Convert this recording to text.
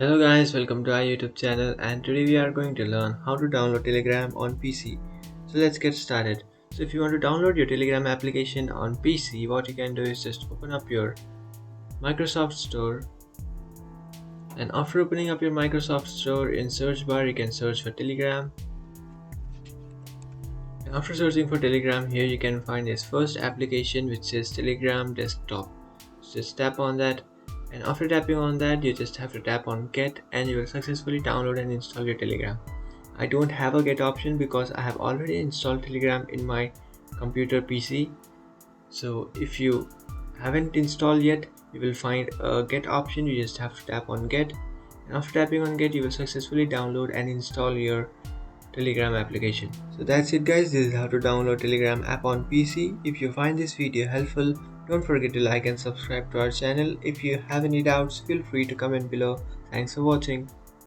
Hello guys, welcome to our YouTube channel, and today we are going to learn how to download Telegram on PC. So let's get started. So if you want to download your Telegram application on PC, what you can do is just open up your Microsoft Store, and after opening up your Microsoft Store, in search bar you can search for Telegram. And after searching for Telegram, here you can find this first application which says Telegram Desktop. So just tap on that, and after tapping on that you just have to tap on get, and you will successfully download and install your Telegram. I don't have a get option because I have already installed Telegram in my computer PC. So if you haven't installed yet, you will find a get option. You just have to tap on get, and after tapping on get you will successfully download and install your Telegram application. So that's it guys, this is how to download Telegram app on PC. If you find this video helpful, don't forget to like and subscribe to our channel. If you have any doubts, feel free to comment below. Thanks for watching.